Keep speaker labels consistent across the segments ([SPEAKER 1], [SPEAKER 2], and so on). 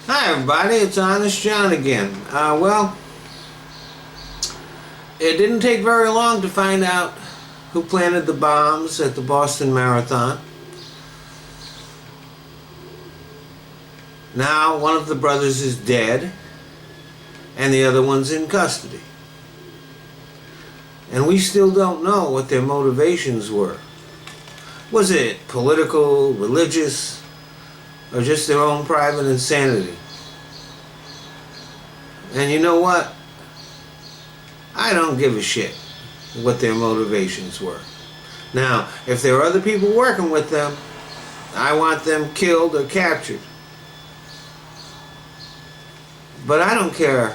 [SPEAKER 1] Hi everybody, it's Honest John again. Well, it didn't take very long to find out who planted the bombs at the Boston Marathon. Now one of the brothers is dead and the other one's in custody. And we still don't know what their motivations were. Was it political, religious, or just their own private insanity? And you know what? I don't give a shit what their motivations were. Now, if there are other people working with them, I want them killed or captured. But I don't care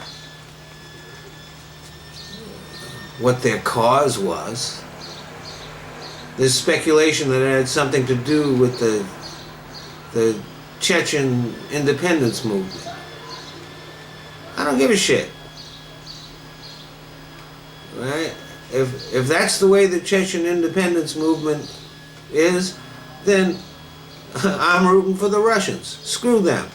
[SPEAKER 1] what their cause was. There's speculation that it had something to do with the Chechen independence movement. I don't give a shit. Right? If that's the way the Chechen independence movement is, then I'm rooting for the Russians. Screw them.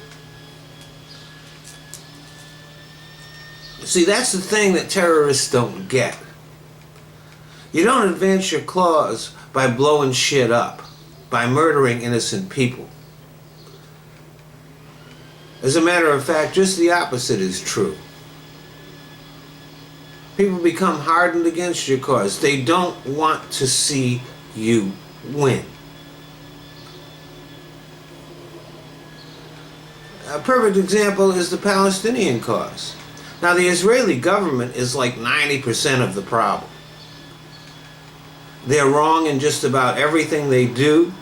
[SPEAKER 1] See, that's the thing that terrorists don't get. You don't advance your cause by blowing shit up, by murdering innocent people. As a matter of fact, just the opposite is true. People become hardened against your cause. They don't want to see you win. A perfect example is the Palestinian cause. Now, the Israeli government is like 90% of the problem. They're wrong in just about everything they do.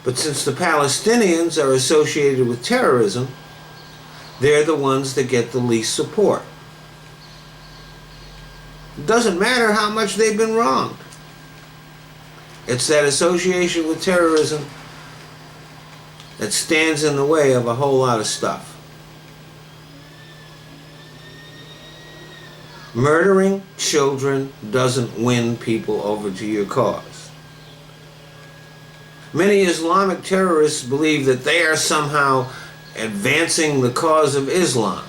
[SPEAKER 1] But since the Palestinians are associated with terrorism, they're the ones that get the least support. It doesn't matter how much they've been wronged. It's that association with terrorism that stands in the way of a whole lot of stuff. Murdering children doesn't win people over to your cause. Many Islamic terrorists believe that they are somehow advancing the cause of Islam.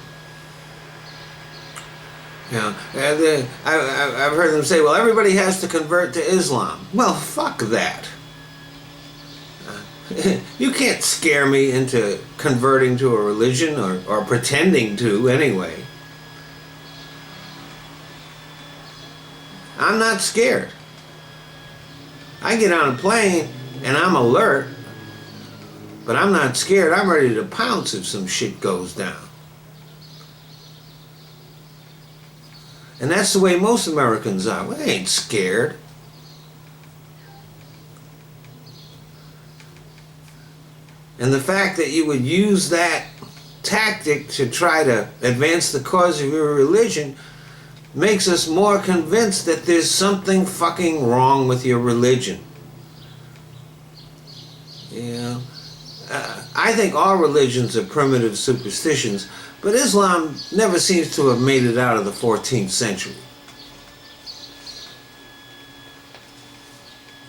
[SPEAKER 1] You know, I've heard them say, well, everybody has to convert to Islam. Well, fuck that. You can't scare me into converting to a religion, or pretending to anyway. I'm not scared. I get on a plane and I'm alert, but I'm not scared. I'm ready to pounce if some shit goes down. And that's the way most Americans are. We ain't scared. And the fact that you would use that tactic to try to advance the cause of your religion makes us more convinced that there's something fucking wrong with your religion. You know, I think all religions are primitive superstitions, but Islam never seems to have made it out of the 14th century.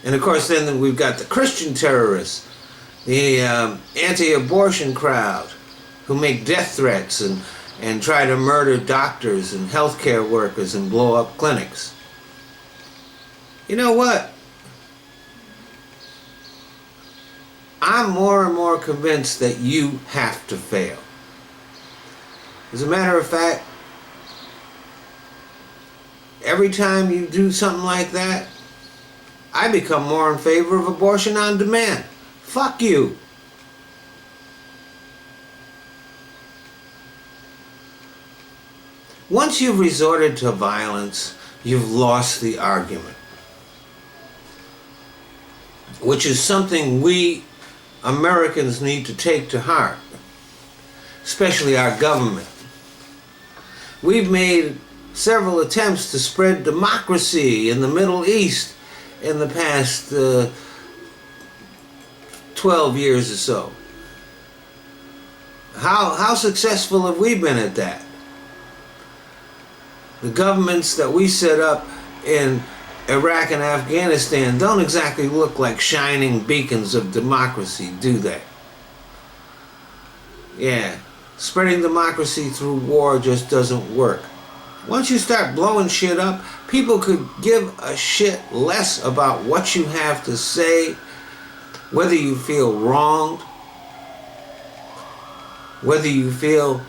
[SPEAKER 1] And of course then we've got the Christian terrorists, the anti-abortion crowd who make death threats and try to murder doctors and healthcare workers and blow up clinics. You know what? I'm more and more convinced that you have to fail. As a matter of fact, every time you do something like that, I become more in favor of abortion on demand. Fuck you. Once you've resorted to violence, you've lost the argument. Which is something we Americans need to take to heart, especially our government. We've made several attempts to spread democracy in the Middle East in the past 12 years or so. How successful have we been at that? The governments that we set up in Iraq and Afghanistan don't exactly look like shining beacons of democracy, do they? Yeah, spreading democracy through war just doesn't work. Once you start blowing shit up, people could give a shit less about what you have to say, whether you feel wronged, whether you feel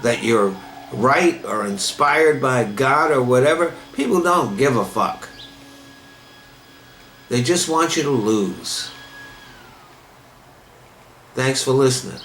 [SPEAKER 1] that you're right or inspired by God or whatever. People don't give a fuck. They just want you to lose. Thanks for listening.